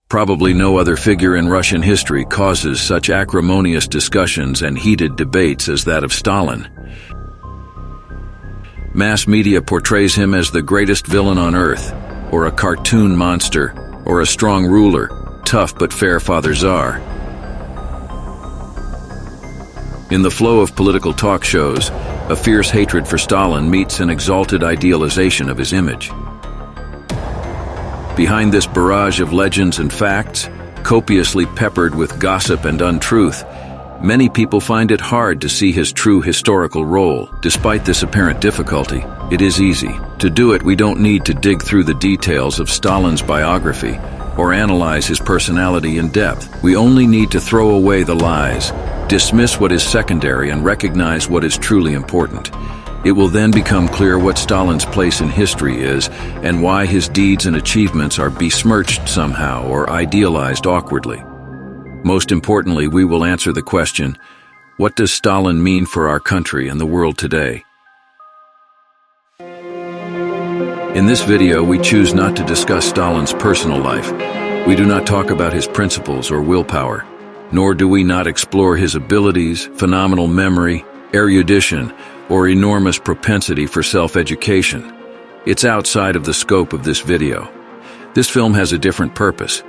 Probably no other figure in Russian history causes such acrimonious discussions and heated debates as that of Stalin. Mass media portrays him as the greatest villain on earth, or a cartoon monster, or a strong ruler, tough but fair Father Czar. In the flow of political talk shows, a fierce hatred for Stalin meets an exalted idealization of his image. Behind this barrage of legends and facts, copiously peppered with gossip and untruth, many people find it hard to see his true historical role. Despite this apparent difficulty, it is easy. To do it, we don't need to dig through the details of Stalin's biography or analyze his personality in depth. We only need to throw away the lies, dismiss what is secondary, and recognize what is truly important. It will then become clear what Stalin's place in history is and why his deeds and achievements are besmirched somehow or idealized awkwardly. Most importantly, we will answer the question, what does Stalin mean for our country and the world today? In this video, we choose not to discuss Stalin's personal life. We do not talk about his principles or willpower, nor do we not explore his abilities, phenomenal memory, erudition, or enormous propensity for self-education. It's outside of the scope of this video. This film has a different purpose.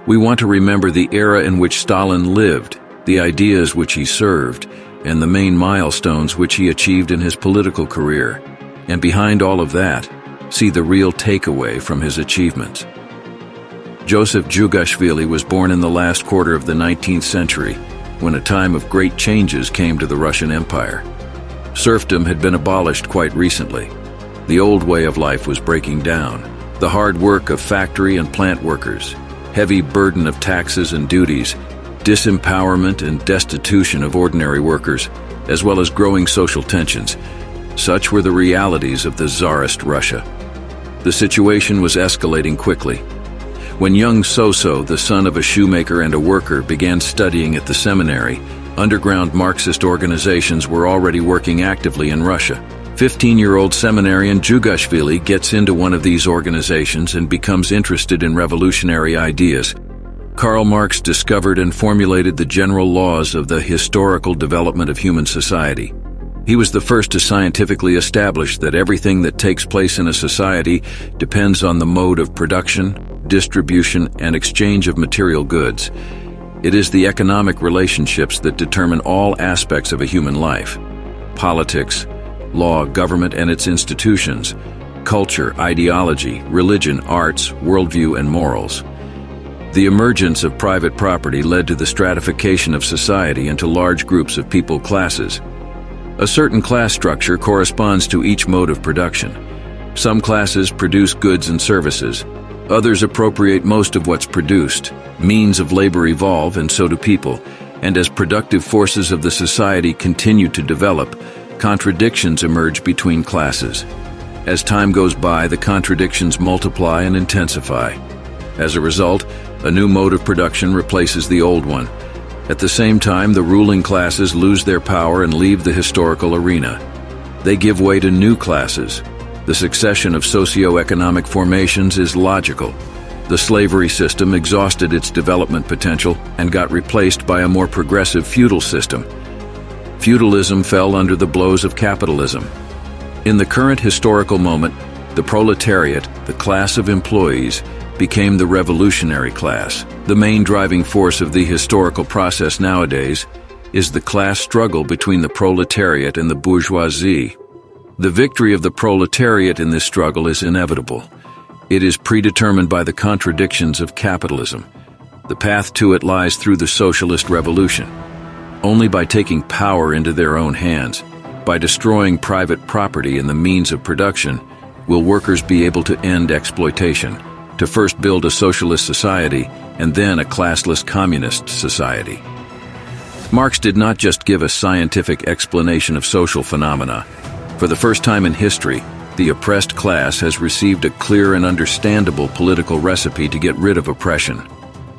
We want to remember the era in which Stalin lived, the ideas which he served, and the main milestones which he achieved in his political career. And behind all of that, see the real takeaway from his achievements. Joseph Djugashvili was born in the last quarter of the 19th century, when a time of great changes came to the Russian Empire. Serfdom had been abolished quite recently. The old way of life was breaking down. The hard work of factory and plant workers, heavy burden of taxes and duties, disempowerment and destitution of ordinary workers, as well as growing social tensions. Such were the realities of the Tsarist Russia. The situation was escalating quickly. When young Soso, the son of a shoemaker and a worker, began studying at the seminary, underground Marxist organizations were already working actively in Russia. 15-year-old seminarian Djugashvili gets into one of these organizations and becomes interested in revolutionary ideas. Karl Marx discovered and formulated the general laws of the historical development of human society. He was the first to scientifically establish that everything that takes place in a society depends on the mode of production, distribution, and exchange of material goods. It is the economic relationships that determine all aspects of a human life: politics, law, government and its institutions, culture, ideology, religion, arts, worldview, and morals. The emergence of private property led to the stratification of society into large groups of people classes. A certain class structure corresponds to each mode of production. Some classes produce goods and services. Others appropriate most of what's produced. Means of labor evolve, and so do people. And as productive forces of the society continue to develop, contradictions emerge between classes. As time goes by, the contradictions multiply and intensify. As a result, a new mode of production replaces the old one. At the same time, the ruling classes lose their power and leave the historical arena. They give way to new classes. The succession of socio-economic formations is logical. The slavery system exhausted its development potential and got replaced by a more progressive feudal system. Feudalism fell under the blows of capitalism. In the current historical moment, the proletariat, the class of employees, became the revolutionary class. The main driving force of the historical process nowadays is the class struggle between the proletariat and the bourgeoisie. The victory of the proletariat in this struggle is inevitable. It is predetermined by the contradictions of capitalism. The path to it lies through the socialist revolution. Only by taking power into their own hands, by destroying private property and the means of production, will workers be able to end exploitation, to first build a socialist society and then a classless communist society. Marx did not just give a scientific explanation of social phenomena. For the first time in history, the oppressed class has received a clear and understandable political recipe to get rid of oppression.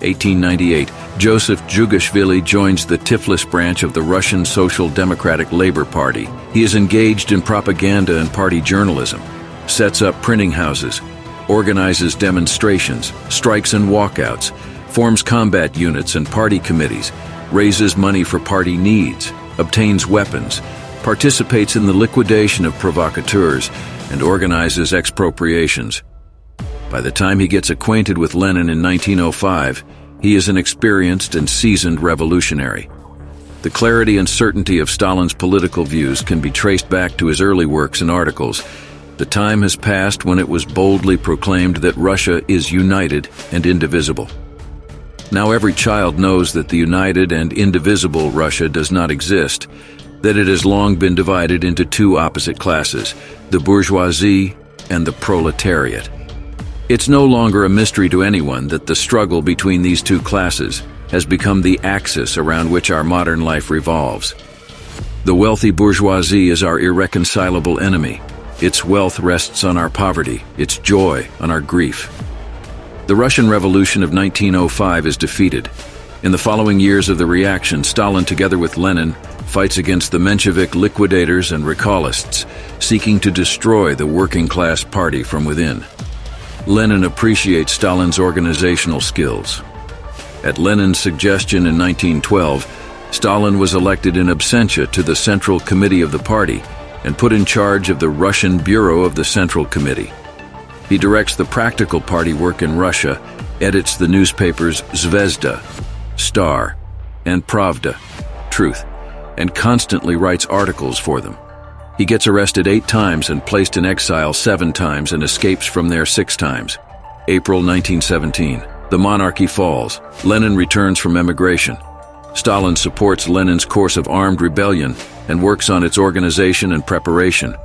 1898, Joseph Djugashvili joins the Tiflis branch of the Russian Social Democratic Labor Party. He is engaged in propaganda and party journalism, sets up printing houses, organizes demonstrations, strikes and walkouts, forms combat units and party committees, raises money for party needs, obtains weapons, participates in the liquidation of provocateurs, and organizes expropriations. By the time he gets acquainted with Lenin in 1905, he is an experienced and seasoned revolutionary. The clarity and certainty of Stalin's political views can be traced back to his early works and articles. The time has passed when it was boldly proclaimed that Russia is united and indivisible. Now every child knows that the united and indivisible Russia does not exist, that it has long been divided into two opposite classes, the bourgeoisie and the proletariat. It's no longer a mystery to anyone that the struggle between these two classes has become the axis around which our modern life revolves. The wealthy bourgeoisie is our irreconcilable enemy. Its wealth rests on our poverty, its joy on our grief. The Russian Revolution of 1905 is defeated. In the following years of the reaction, Stalin, together with Lenin, fights against the Menshevik liquidators and recallists, seeking to destroy the working-class party from within. Lenin appreciates Stalin's organizational skills. At Lenin's suggestion in 1912, Stalin was elected in absentia to the Central Committee of the party and put in charge of the Russian Bureau of the Central Committee. He directs the practical party work in Russia, edits the newspapers Zvezda, Star, and Pravda, Truth, and constantly writes articles for them. He gets arrested 8 times and placed in exile 7 times and escapes from there 6 times. April 1917. The monarchy falls. Lenin returns from emigration. Stalin supports Lenin's course of armed rebellion and works on its organization and preparation.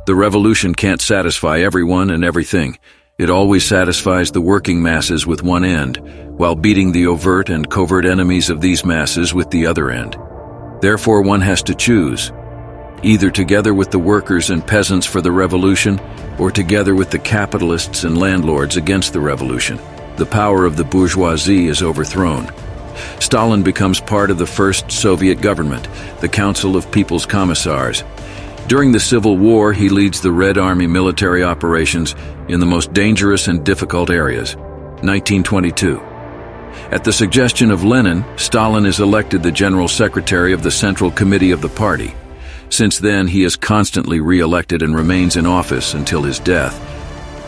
The revolution can't satisfy everyone and everything. It always satisfies the working masses with one end, while beating the overt and covert enemies of these masses with the other end. Therefore, one has to choose, either together with the workers and peasants for the revolution, or together with the capitalists and landlords against the revolution. The power of the bourgeoisie is overthrown. Stalin becomes part of the first Soviet government, the Council of People's Commissars. During the Civil War, he leads the Red Army military operations in the most dangerous and difficult areas. 1922. At the suggestion of Lenin, Stalin is elected the General Secretary of the Central Committee of the party. Since then, he is constantly re-elected and remains in office until his death.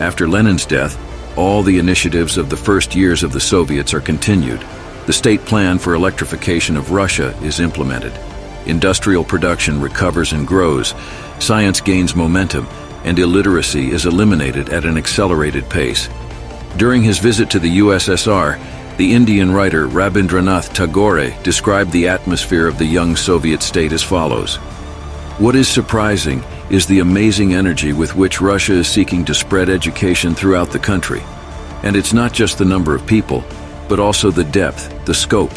After Lenin's death, all the initiatives of the first years of the Soviets are continued. The state plan for electrification of Russia is implemented. Industrial production recovers and grows, science gains momentum, and illiteracy is eliminated at an accelerated pace. During his visit to the USSR, the Indian writer Rabindranath Tagore described the atmosphere of the young Soviet state as follows. What is surprising is the amazing energy with which Russia is seeking to spread education throughout the country. And it's not just the number of people, but also the depth, the scope.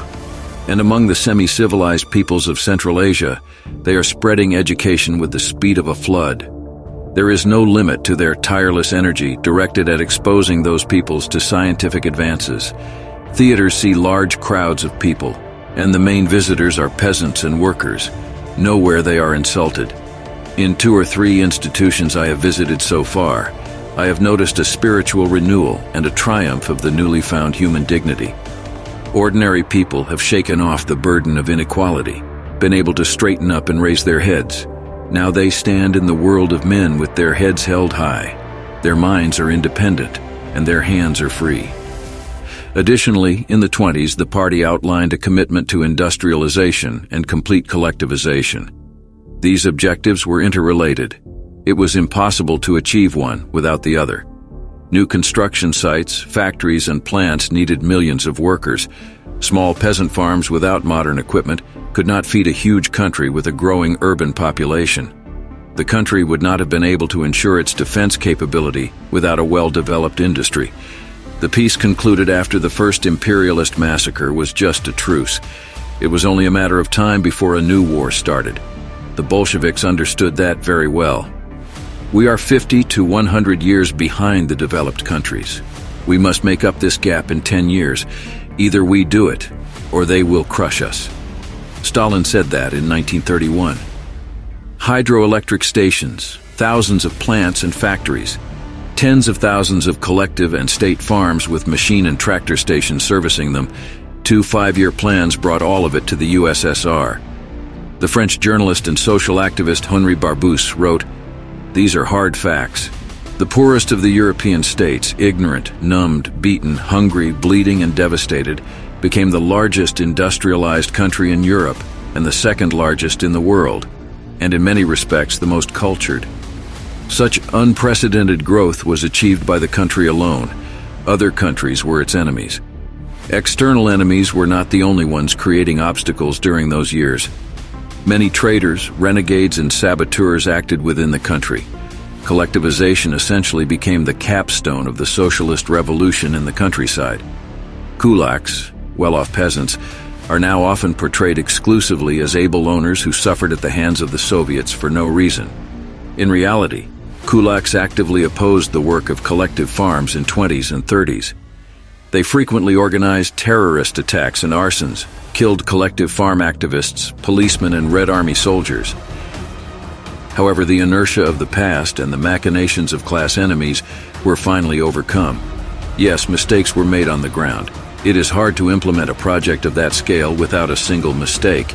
And among the semi-civilized peoples of Central Asia, they are spreading education with the speed of a flood. There is no limit to their tireless energy directed at exposing those peoples to scientific advances. Theaters see large crowds of people, and the main visitors are peasants and workers. Nowhere they are insulted. In 2 or 3 institutions I have visited so far, I have noticed a spiritual renewal and a triumph of the newly found human dignity. Ordinary people have shaken off the burden of inequality, been able to straighten up and raise their heads. Now they stand in the world of men with their heads held high. Their minds are independent, and their hands are free. Additionally, in the 1920s, the party outlined a commitment to industrialization and complete collectivization. These objectives were interrelated. It was impossible to achieve one without the other. New construction sites, factories, and plants needed millions of workers. Small peasant farms without modern equipment could not feed a huge country with a growing urban population. The country would not have been able to ensure its defense capability without a well-developed industry. The peace concluded after the first imperialist massacre was just a truce. It was only a matter of time before a new war started. The Bolsheviks understood that very well. We are 50 to 100 years behind the developed countries. We must make up this gap in 10 years. Either we do it, or they will crush us. Stalin said that in 1931. Hydroelectric stations, thousands of plants and factories, Tens of thousands of collective and state farms with machine and tractor stations servicing them. 2 5-year plans brought all of it to the USSR. The French journalist and social activist Henri Barbusse wrote, "These are hard facts. The poorest of the European states, ignorant, numbed, beaten, hungry, bleeding, and devastated, became the largest industrialized country in Europe and the second largest in the world, and in many respects the most cultured. Such unprecedented growth was achieved by the country alone. Other countries were its enemies. External enemies were not the only ones creating obstacles during those years. Many traitors, renegades, and saboteurs acted within the country. Collectivization essentially became the capstone of the socialist revolution in the countryside. Kulaks, well-off peasants, are now often portrayed exclusively as able owners who suffered at the hands of the Soviets for no reason. In reality, kulaks actively opposed the work of collective farms in 20s and 30s. They frequently organized terrorist attacks and arsons, killed collective farm activists, policemen, and Red Army soldiers. However, the inertia of the past and the machinations of class enemies were finally overcome. Yes, mistakes were made on the ground. It is hard to implement a project of that scale without a single mistake.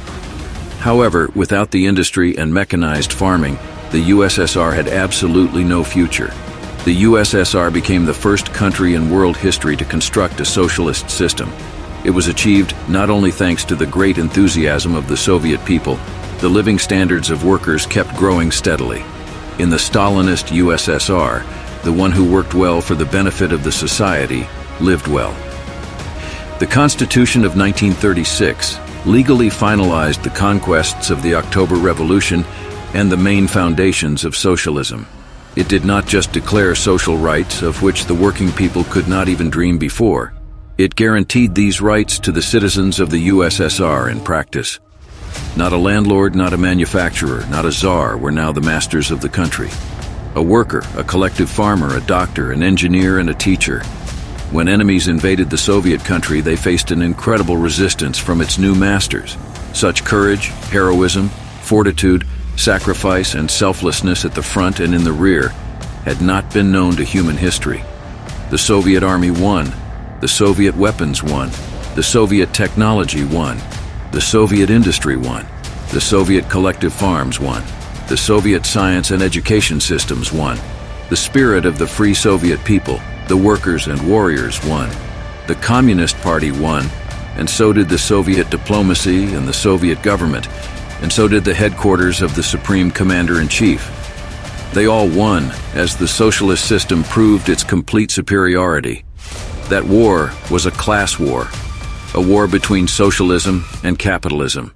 However, without the industry and mechanized farming, the USSR had absolutely no future. The USSR became the first country in world history to construct a socialist system. It was achieved not only thanks to the great enthusiasm of the Soviet people, the living standards of workers kept growing steadily. In the Stalinist USSR, the one who worked well for the benefit of the society lived well. The Constitution of 1936 legally finalized the conquests of the October Revolution and the main foundations of socialism. It did not just declare social rights of which the working people could not even dream before. It guaranteed these rights to the citizens of the USSR in practice. Not a landlord, not a manufacturer, not a czar were now the masters of the country. A worker, a collective farmer, a doctor, an engineer, and a teacher. When enemies invaded the Soviet country, they faced an incredible resistance from its new masters. Such courage, heroism, fortitude, sacrifice, and selflessness at the front and in the rear had not been known to human history. The Soviet army won. The Soviet weapons won. The Soviet technology won. The Soviet industry won. The Soviet collective farms won. The Soviet science and education systems won. The spirit of the free Soviet people, the workers and warriors, won. The Communist Party won, and so did the Soviet diplomacy and the Soviet government, and so did the headquarters of the Supreme Commander-in-Chief. They all won as the socialist system proved its complete superiority. That war was a class war, a war between socialism and capitalism.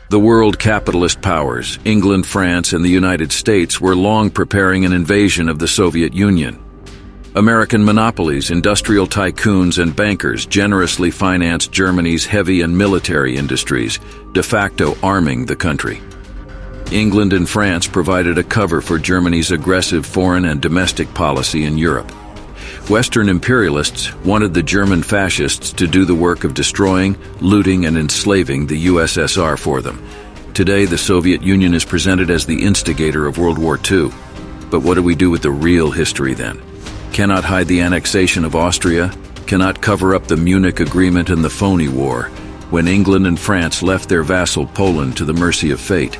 The world capitalist powers, England, France, and the United States, were long preparing an invasion of the Soviet Union. American monopolies, industrial tycoons, and bankers generously financed Germany's heavy and military industries, de facto arming the country. England and France provided a cover for Germany's aggressive foreign and domestic policy in Europe. Western imperialists wanted the German fascists to do the work of destroying, looting, and enslaving the USSR for them. Today, the Soviet Union is presented as the instigator of World War II. But what do we do with the real history then? Cannot hide the annexation of Austria, cannot cover up the Munich Agreement and the phony war, when England and France left their vassal Poland to the mercy of fate.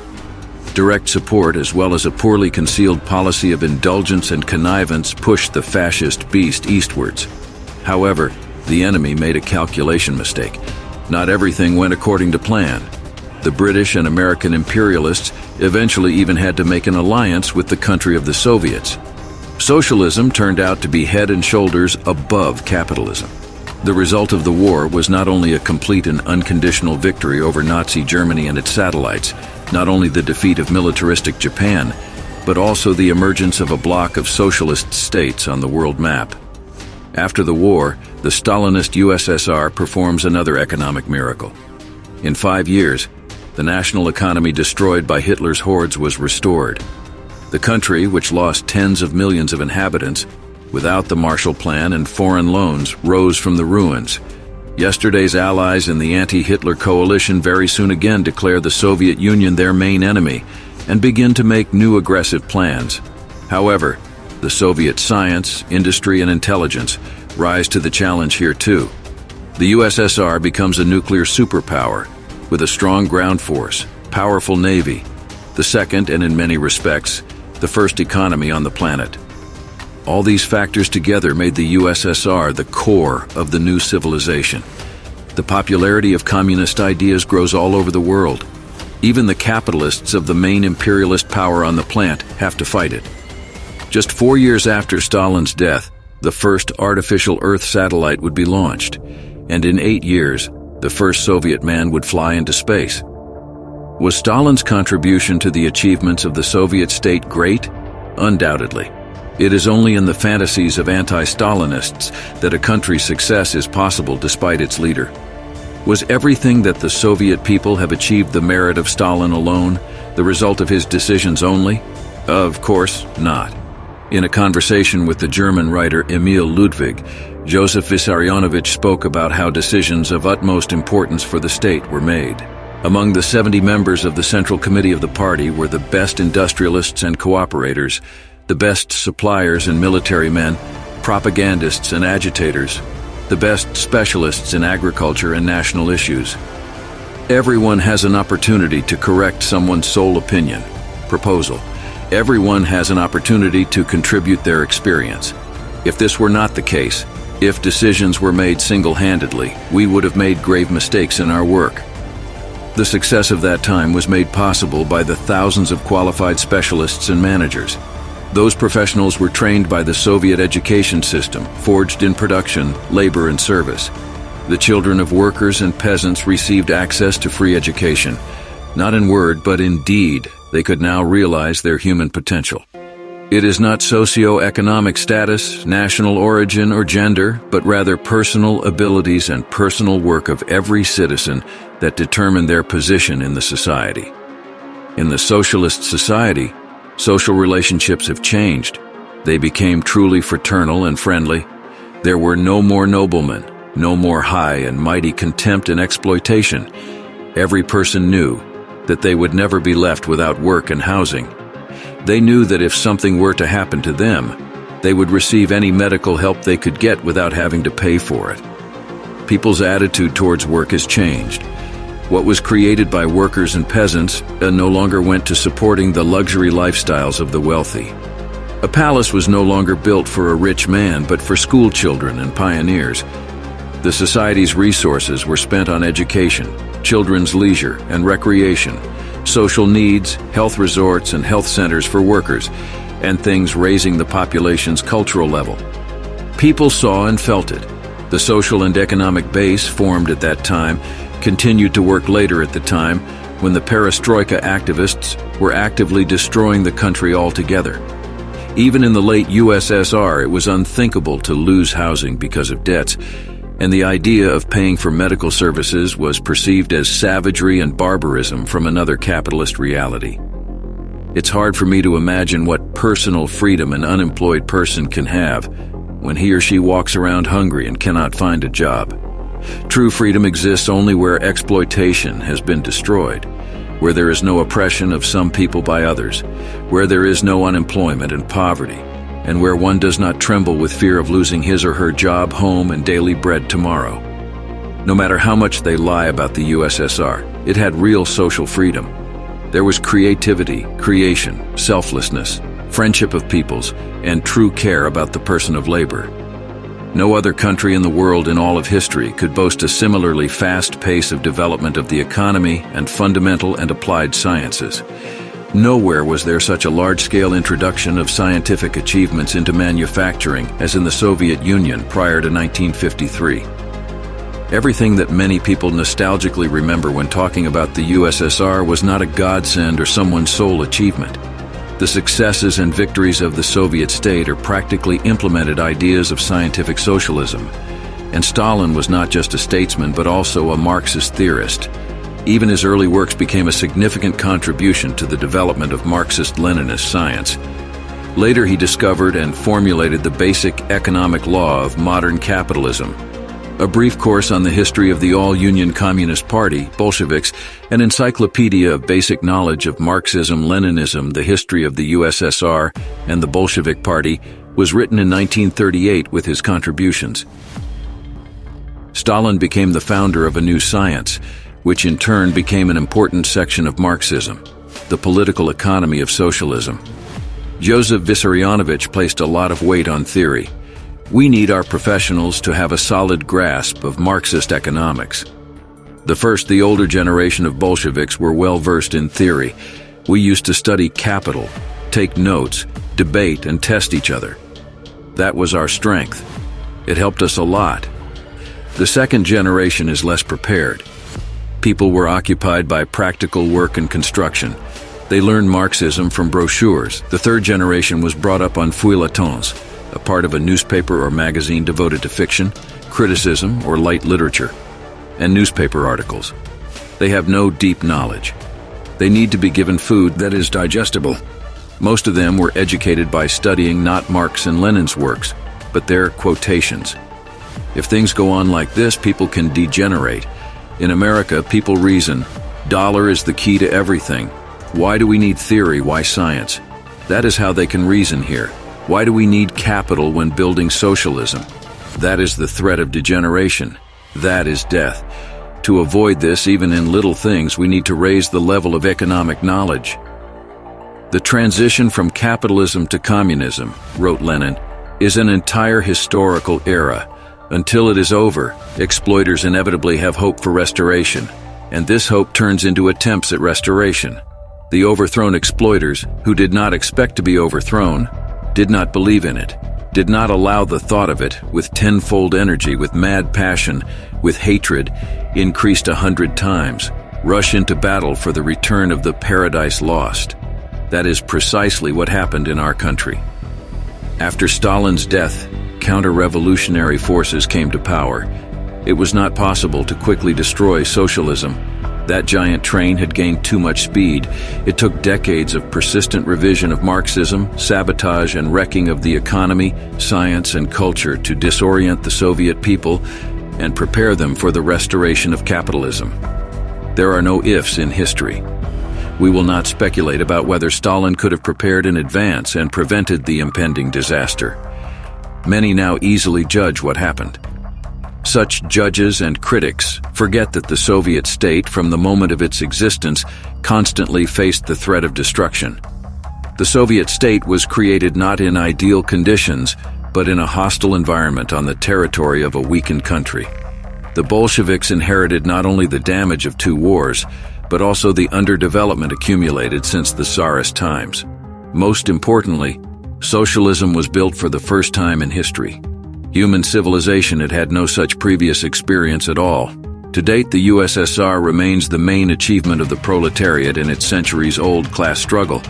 Direct support, as well as a poorly concealed policy of indulgence and connivance, pushed the fascist beast eastwards. However, the enemy made a calculation mistake. Not everything went according to plan. The British and American imperialists eventually even had to make an alliance with the country of the Soviets. Socialism turned out to be head and shoulders above capitalism. The result of the war was not only a complete and unconditional victory over Nazi Germany and its satellites, not only the defeat of militaristic Japan, but also the emergence of a bloc of socialist states on the world map. After the war, the Stalinist USSR performs another economic miracle. In 5 years, the national economy destroyed by Hitler's hordes was restored. The country, which lost tens of millions of inhabitants, without the Marshall Plan and foreign loans, rose from the ruins. Yesterday's allies in the anti-Hitler coalition very soon again declare the Soviet Union their main enemy and begin to make new aggressive plans. However, the Soviet science, industry, and intelligence rise to the challenge here too. The USSR becomes a nuclear superpower with a strong ground force, powerful navy, the second and in many respects, the first economy on the planet. All these factors together made the USSR the core of the new civilization. The popularity of communist ideas grows all over the world. Even the capitalists of the main imperialist power on the planet have to fight it. Just 4 years after Stalin's death, the first artificial Earth satellite would be launched, and in 8 years, the first Soviet man would fly into space. Was Stalin's contribution to the achievements of the Soviet state great? Undoubtedly. It is only in the fantasies of anti-Stalinists that a country's success is possible despite its leader. Was everything that the Soviet people have achieved the merit of Stalin alone, the result of his decisions only? Of course not. In a conversation with the German writer Emil Ludwig, Joseph Vissarionovich spoke about how decisions of utmost importance for the state were made. Among the 70 members of the Central Committee of the party were the best industrialists and cooperators, the best suppliers and military men, propagandists and agitators, the best specialists in agriculture and national issues. Everyone has an opportunity to correct someone's sole opinion, proposal. Everyone has an opportunity to contribute their experience. If this were not the case, if decisions were made single-handedly, we would have made grave mistakes in our work. The success of that time was made possible by the thousands of qualified specialists and managers. Those professionals were trained by the Soviet education system, forged in production, labor, and service. The children of workers and peasants received access to free education. Not in word, but in deed, they could now realize their human potential. It is not socio-economic status, national origin, or gender, but rather personal abilities and personal work of every citizen that determine their position in the society. In the socialist society, social relationships have changed. They became truly fraternal and friendly. There were no more noblemen, no more high and mighty contempt and exploitation. Every person knew that they would never be left without work and housing. They knew that if something were to happen to them, they would receive any medical help they could get without having to pay for it. People's attitude towards work has changed. What was created by workers and peasants no longer went to supporting the luxury lifestyles of the wealthy. A palace was no longer built for a rich man, but for school children and pioneers. The society's resources were spent on education, children's leisure and recreation, social needs, health resorts and health centers for workers, and things raising the population's cultural level. People saw and felt it. The social and economic base formed at that time continued to work later at the time when the perestroika activists were actively destroying the country altogether. Even in the late USSR, it was unthinkable to lose housing because of debts, and the idea of paying for medical services was perceived as savagery and barbarism from another capitalist reality. It's hard for me to imagine what personal freedom an unemployed person can have when he or she walks around hungry and cannot find a job. True freedom exists only where exploitation has been destroyed, where there is no oppression of some people by others, where there is no unemployment and poverty, and where one does not tremble with fear of losing his or her job, home, and daily bread tomorrow. No matter how much they lie about the USSR, it had real social freedom. There was creativity, creation, selflessness, friendship of peoples, and true care about the person of labor. No other country in the world in all of history could boast a similarly fast pace of development of the economy and fundamental and applied sciences. Nowhere was there such a large-scale introduction of scientific achievements into manufacturing as in the Soviet Union prior to 1953. Everything that many people nostalgically remember when talking about the USSR was not a godsend or someone's sole achievement. The successes and victories of the Soviet state are practically implemented ideas of scientific socialism. And Stalin was not just a statesman but also a Marxist theorist. Even his early works became a significant contribution to the development of Marxist-Leninist science. Later he discovered and formulated the basic economic law of modern capitalism. A brief course on the history of the All-Union Communist Party, Bolsheviks, an encyclopedia of basic knowledge of Marxism, Leninism, the history of the USSR, and the Bolshevik Party, was written in 1938 with his contributions. Stalin became the founder of a new science, which in turn became an important section of Marxism, the political economy of socialism. Joseph Vissarionovich placed a lot of weight on theory. We need our professionals to have a solid grasp of Marxist economics. The older generation of Bolsheviks were well versed in theory. We used to study capital, take notes, debate, and test each other. That was our strength. It helped us a lot. The second generation is less prepared. People were occupied by practical work and construction. They learned Marxism from brochures. The third generation was brought up on feuilletons, a part of a newspaper or magazine devoted to fiction, criticism, or light literature, and newspaper articles. They have no deep knowledge. They need to be given food that is digestible. Most of them were educated by studying not Marx and Lenin's works, but their quotations. If things go on like this, people can degenerate. In America, people reason, dollar is the key to everything. Why do we need theory? Why science? That is how they can reason here. Why do we need capital when building socialism? That is the threat of degeneration. That is death. To avoid this, even in little things, we need to raise the level of economic knowledge. The transition from capitalism to communism, wrote Lenin, is an entire historical era. Until it is over, exploiters inevitably have hope for restoration, and this hope turns into attempts at restoration. The overthrown exploiters, who did not expect to be overthrown, did not believe in it, did not allow the thought of it, with tenfold energy, with mad passion, with hatred, increased 100 times, rush into battle for the return of the paradise lost. That is precisely what happened in our country. After Stalin's death, counter-revolutionary forces came to power. It was not possible to quickly destroy socialism. That giant train had gained too much speed. It took decades of persistent revision of Marxism, sabotage and wrecking of the economy, science, and culture to disorient the Soviet people and prepare them for the restoration of capitalism. There are no ifs in history. We will not speculate about whether Stalin could have prepared in advance and prevented the impending disaster. Many now easily judge what happened. Such judges and critics forget that the Soviet state, from the moment of its existence, constantly faced the threat of destruction. The Soviet state was created not in ideal conditions, but in a hostile environment on the territory of a weakened country. The Bolsheviks inherited not only the damage of 2 wars, but also the underdevelopment accumulated since the Tsarist times. Most importantly, socialism was built for the first time in history. Human civilization had had no such previous experience at all. To date, the USSR remains the main achievement of the proletariat in its centuries-old class struggle.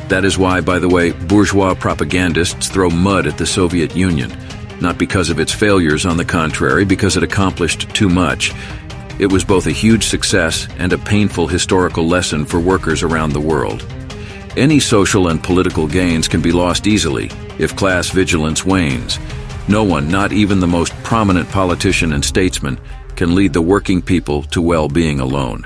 That is why, by the way, bourgeois propagandists throw mud at the Soviet Union. Not because of its failures, on the contrary, because it accomplished too much. It was both a huge success and a painful historical lesson for workers around the world. Any social and political gains can be lost easily if class vigilance wanes. No one, not even the most prominent politician and statesman, can lead the working people to well-being alone.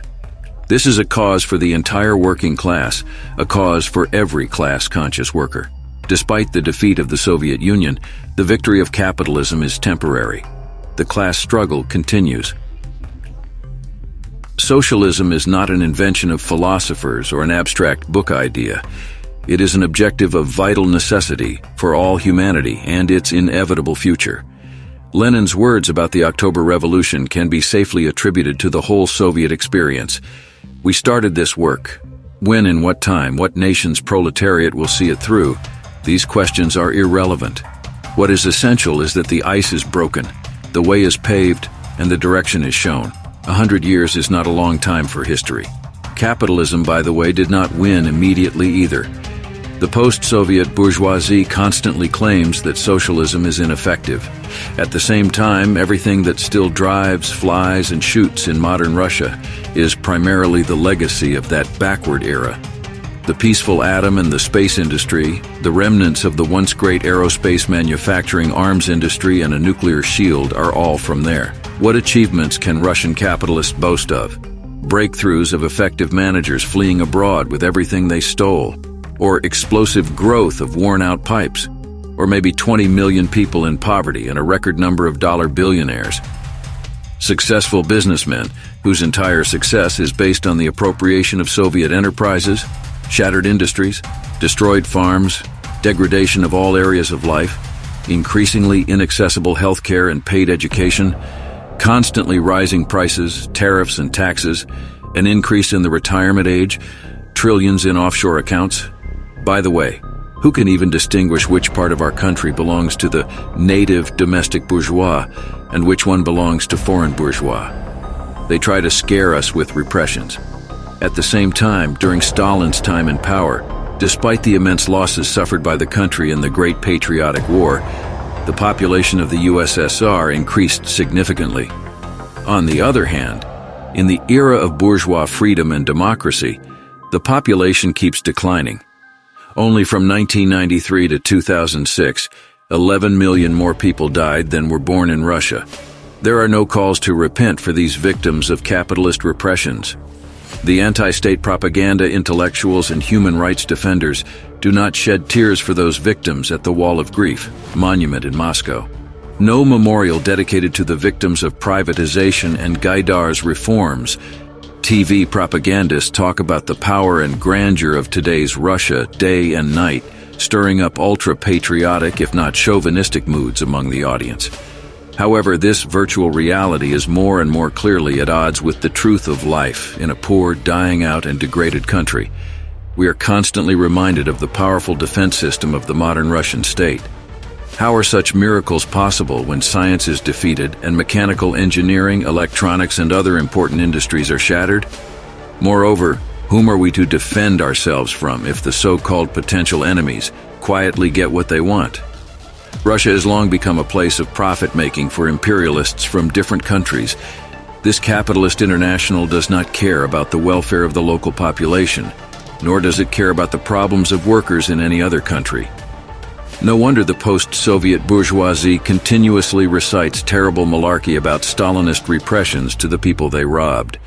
This is a cause for the entire working class, a cause for every class-conscious worker. Despite the defeat of the Soviet Union, the victory of capitalism is temporary. The class struggle continues. Socialism is not an invention of philosophers or an abstract book idea. It is an objective of vital necessity for all humanity and its inevitable future. Lenin's words about the October Revolution can be safely attributed to the whole Soviet experience. We started this work. When and what time, what nation's proletariat will see it through? These questions are irrelevant. What is essential is that the ice is broken, the way is paved, and the direction is shown. 100 years is not a long time for history. Capitalism, by the way, did not win immediately either. The post-Soviet bourgeoisie constantly claims that socialism is ineffective. At the same time, everything that still drives, flies, and shoots in modern Russia is primarily the legacy of that backward era. The peaceful atom and the space industry, the remnants of the once great aerospace manufacturing arms industry and a nuclear shield are all from there. What achievements can Russian capitalists boast of? Breakthroughs of effective managers fleeing abroad with everything they stole, or explosive growth of worn-out pipes, or maybe 20 million people in poverty and a record number of dollar billionaires. Successful businessmen whose entire success is based on the appropriation of Soviet enterprises, shattered industries, destroyed farms, degradation of all areas of life, increasingly inaccessible healthcare and paid education, constantly rising prices, tariffs and taxes, an increase in the retirement age, trillions in offshore accounts. By the way, who can even distinguish which part of our country belongs to the native domestic bourgeois and which one belongs to foreign bourgeois? They try to scare us with repressions. At the same time, during Stalin's time in power, despite the immense losses suffered by the country in the Great Patriotic War, the population of the USSR increased significantly. On the other hand, in the era of bourgeois freedom and democracy, the population keeps declining. Only from 1993 to 2006, 11 million more people died than were born in Russia. There are no calls to repent for these victims of capitalist repressions. The anti-state propaganda intellectuals and human rights defenders do not shed tears for those victims at the Wall of Grief monument in Moscow. No memorial dedicated to the victims of privatization and Gaidar's reforms. TV propagandists talk about the power and grandeur of today's Russia day and night, stirring up ultra-patriotic, if not chauvinistic moods among the audience. However, this virtual reality is more and more clearly at odds with the truth of life in a poor, dying out, and degraded country. We are constantly reminded of the powerful defense system of the modern Russian state. How are such miracles possible when science is defeated and mechanical engineering, electronics, and other important industries are shattered? Moreover, whom are we to defend ourselves from if the so-called potential enemies quietly get what they want? Russia has long become a place of profit-making for imperialists from different countries. This capitalist international does not care about the welfare of the local population, nor does it care about the problems of workers in any other country. No wonder the post-Soviet bourgeoisie continuously recites terrible malarkey about Stalinist repressions to the people they robbed.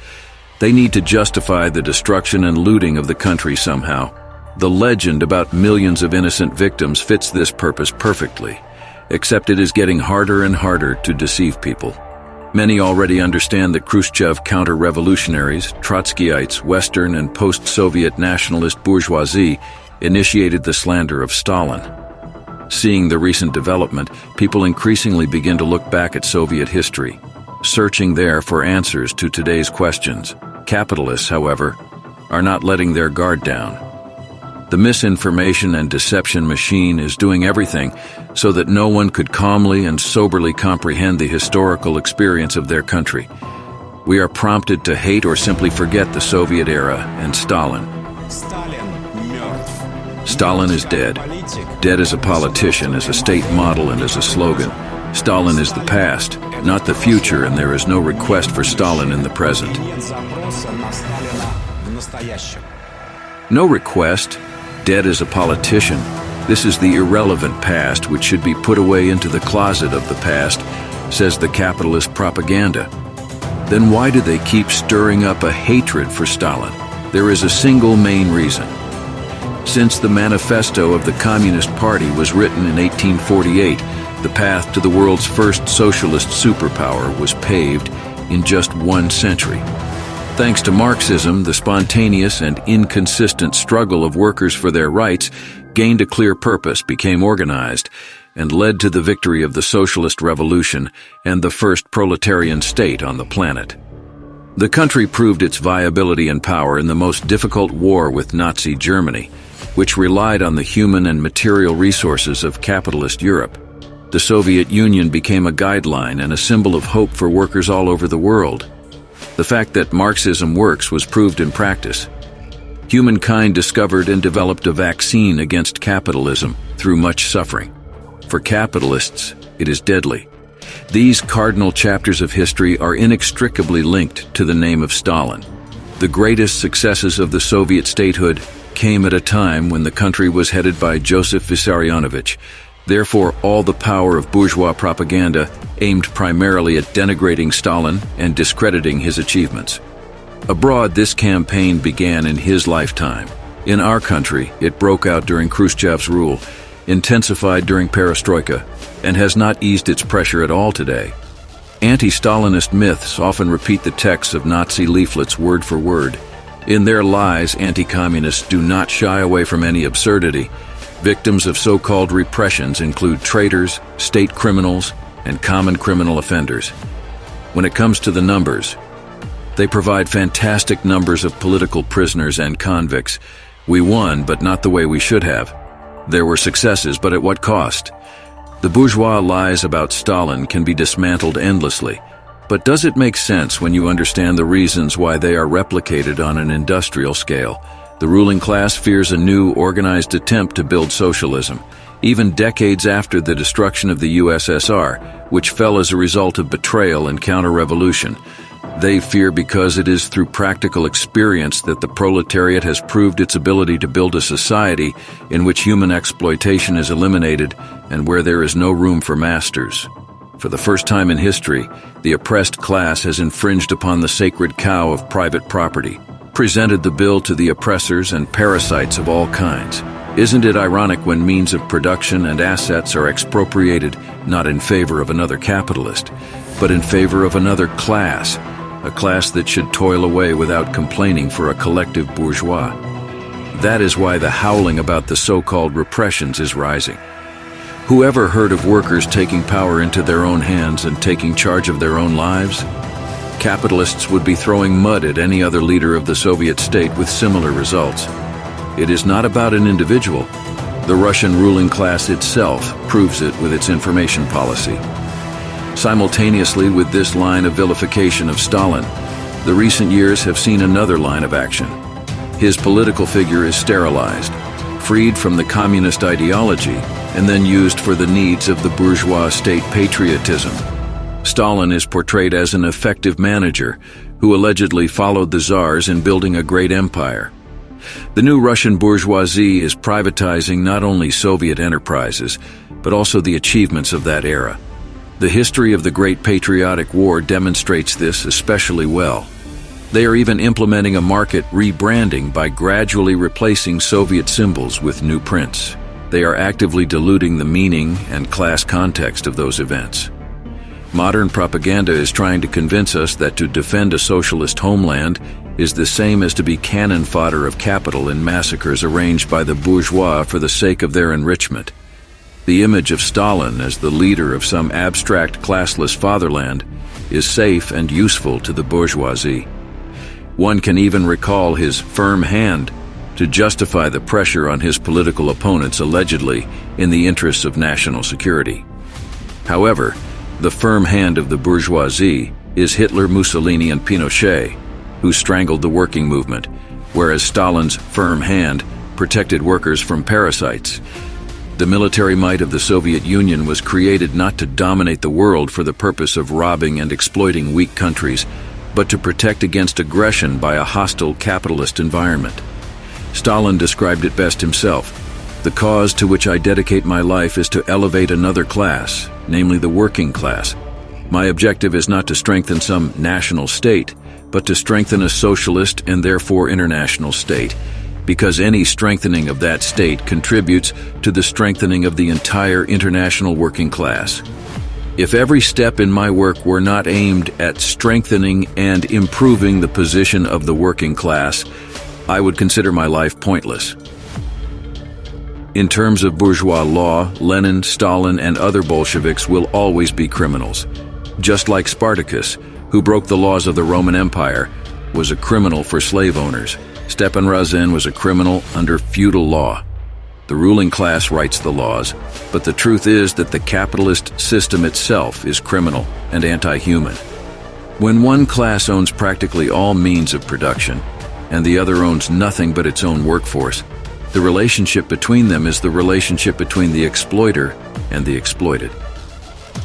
They need to justify the destruction and looting of the country somehow. The legend about millions of innocent victims fits this purpose perfectly, except it is getting harder and harder to deceive people. Many already understand that Khrushchev counter-revolutionaries, Trotskyites, Western and post-Soviet nationalist bourgeoisie initiated the slander of Stalin. Seeing the recent development, people increasingly begin to look back at Soviet history, searching there for answers to today's questions. Capitalists, however, are not letting their guard down. The misinformation and deception machine is doing everything so that no one could calmly and soberly comprehend the historical experience of their country. We are prompted to hate or simply forget the Soviet era and Stalin. Stalin is dead. Dead as a politician, as a state model, and as a slogan. Stalin is the past, not the future, and there is no request for Stalin in the present. No request? Dead as a politician? This is the irrelevant past which should be put away into the closet of the past, says the capitalist propaganda. Then why do they keep stirring up a hatred for Stalin? There is a single main reason. Since the manifesto of the Communist Party was written in 1848, the path to the world's first socialist superpower was paved in just 1 century. Thanks to Marxism, the spontaneous and inconsistent struggle of workers for their rights gained a clear purpose, became organized, and led to the victory of the socialist revolution and the first proletarian state on the planet. The country proved its viability and power in the most difficult war with Nazi Germany, which relied on the human and material resources of capitalist Europe. The Soviet Union became a guideline and a symbol of hope for workers all over the world. The fact that Marxism works was proved in practice. Humankind discovered and developed a vaccine against capitalism through much suffering. For capitalists, it is deadly. These cardinal chapters of history are inextricably linked to the name of Stalin. The greatest successes of the Soviet statehood came at a time when the country was headed by Joseph Vissarionovich. Therefore, all the power of bourgeois propaganda aimed primarily at denigrating Stalin and discrediting his achievements. Abroad, this campaign began in his lifetime. In our country, it broke out during Khrushchev's rule, intensified during perestroika, and has not eased its pressure at all today. Anti-Stalinist myths often repeat the texts of Nazi leaflets word for word. In their lies, anti-communists do not shy away from any absurdity. Victims of so-called repressions include traitors, state criminals, and common criminal offenders. When it comes to the numbers, they provide fantastic numbers of political prisoners and convicts. We won, but not the way we should have. There were successes, but at what cost? The bourgeois lies about Stalin can be dismantled endlessly, but does it make sense when you understand the reasons why they are replicated on an industrial scale? The ruling class fears a new, organized attempt to build socialism, even decades after the destruction of the USSR, which fell as a result of betrayal and counter-revolution. They fear because it is through practical experience that the proletariat has proved its ability to build a society in which human exploitation is eliminated and where there is no room for masters. For the first time in history, the oppressed class has infringed upon the sacred cow of private property, presented the bill to the oppressors and parasites of all kinds. Isn't it ironic when means of production and assets are expropriated not in favor of another capitalist, but in favor of another class, a class that should toil away without complaining for a collective bourgeois? That is why the howling about the so-called repressions is rising. Who ever heard of workers taking power into their own hands and taking charge of their own lives? Capitalists would be throwing mud at any other leader of the Soviet state with similar results. It is not about an individual. The Russian ruling class itself proves it with its information policy. Simultaneously with this line of vilification of Stalin, the recent years have seen another line of action. His political figure is sterilized, freed from the communist ideology, and then used for the needs of the bourgeois state patriotism. Stalin is portrayed as an effective manager who allegedly followed the czars in building a great empire. The new Russian bourgeoisie is privatizing not only Soviet enterprises, but also the achievements of that era. The history of the Great Patriotic War demonstrates this especially well. They are even implementing a market rebranding by gradually replacing Soviet symbols with new prints. They are actively diluting the meaning and class context of those events. Modern propaganda is trying to convince us that to defend a socialist homeland is the same as to be cannon fodder of capital in massacres arranged by the bourgeois for the sake of their enrichment. The image of Stalin as the leader of some abstract classless fatherland is safe and useful to the bourgeoisie. One can even recall his firm hand to justify the pressure on his political opponents allegedly in the interests of national security. However, the firm hand of the bourgeoisie is Hitler, Mussolini, and Pinochet, who strangled the working movement, whereas Stalin's firm hand protected workers from parasites. The military might of the Soviet Union was created not to dominate the world for the purpose of robbing and exploiting weak countries, but to protect against aggression by a hostile capitalist environment. Stalin described it best himself. The cause to which I dedicate my life is to elevate another class, namely the working class. My objective is not to strengthen some national state, but to strengthen a socialist and therefore international state, because any strengthening of that state contributes to the strengthening of the entire international working class. If every step in my work were not aimed at strengthening and improving the position of the working class, I would consider my life pointless. In terms of bourgeois law, Lenin, Stalin, and other Bolsheviks will always be criminals. Just like Spartacus, who broke the laws of the Roman Empire, was a criminal for slave owners. Stepan Razin was a criminal under feudal law. The ruling class writes the laws, but the truth is that the capitalist system itself is criminal and anti-human. When one class owns practically all means of production, and the other owns nothing but its own workforce, the relationship between them is the relationship between the exploiter and the exploited.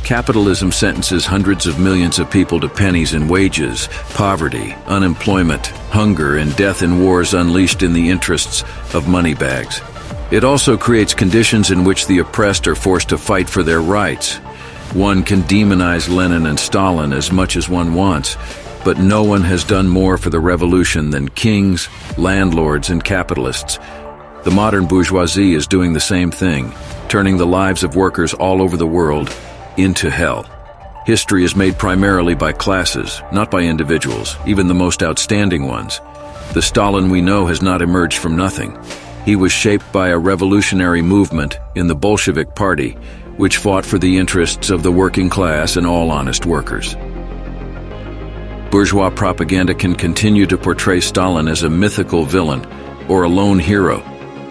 Capitalism sentences hundreds of millions of people to pennies in wages, poverty, unemployment, hunger, and death in wars unleashed in the interests of money bags. It also creates conditions in which the oppressed are forced to fight for their rights. One can demonize Lenin and Stalin as much as one wants, but no one has done more for the revolution than kings, landlords, and capitalists. The modern bourgeoisie is doing the same thing, turning the lives of workers all over the world into hell. History is made primarily by classes, not by individuals, even the most outstanding ones. The Stalin we know has not emerged from nothing. He was shaped by a revolutionary movement in the Bolshevik Party, which fought for the interests of the working class and all honest workers. Bourgeois propaganda can continue to portray Stalin as a mythical villain or a lone hero,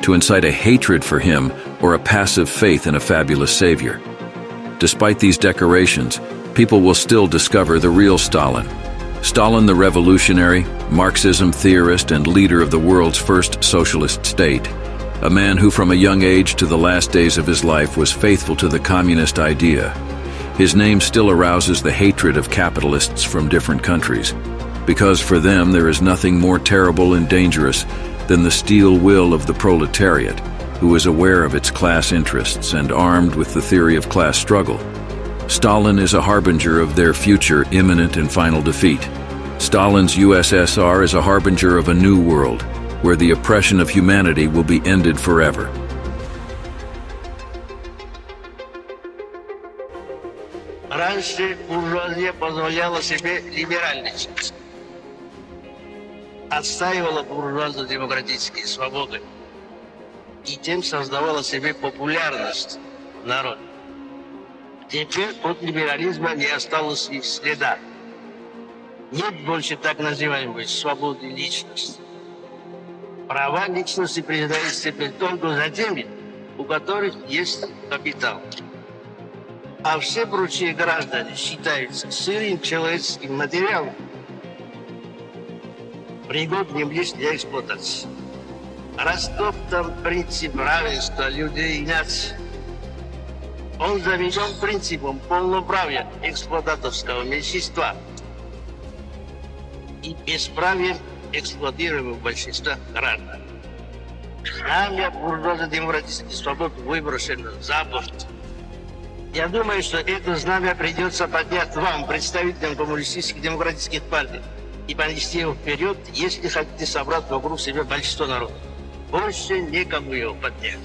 to incite a hatred for him or a passive faith in a fabulous savior. Despite these decorations, people will still discover the real Stalin. Stalin the revolutionary, Marxism theorist and leader of the world's first socialist state. A man who from a young age to the last days of his life was faithful to the communist idea. His name still arouses the hatred of capitalists from different countries, because for them there is nothing more terrible and dangerous than the steel will of the proletariat, who is aware of its class interests and armed with the theory of class struggle. Stalin is a harbinger of their future imminent and final defeat. Stalin's USSR is a harbinger of a new world, where the oppression of humanity will be ended forever. Раньше буржуазия позволяла себе либеральничать, отстаивала буржуазно-демократические свободы и тем создавала себе популярность народа. Теперь от либерализма не осталось и следа. Нет больше так называемой свободы личности. Права личности признаются теперь только за теми, у которых есть капитал. А все прочие граждане считаются сырым человеческим материалом, пригодным лишь для эксплуатации. Растоптан принцип равенства людей и наций. Он заменен принципом полноправия эксплуататорского меньшинства и бесправием эксплуатируемого большинства граждан. Знамя буржуазно-демократических свобод выброшено за борт. Я думаю, что это знамя придется поднять вам, представителям коммунистических демократических партий, и понести его вперед, если хотите собрать вокруг себя большинство народа. Больше некому его поднять.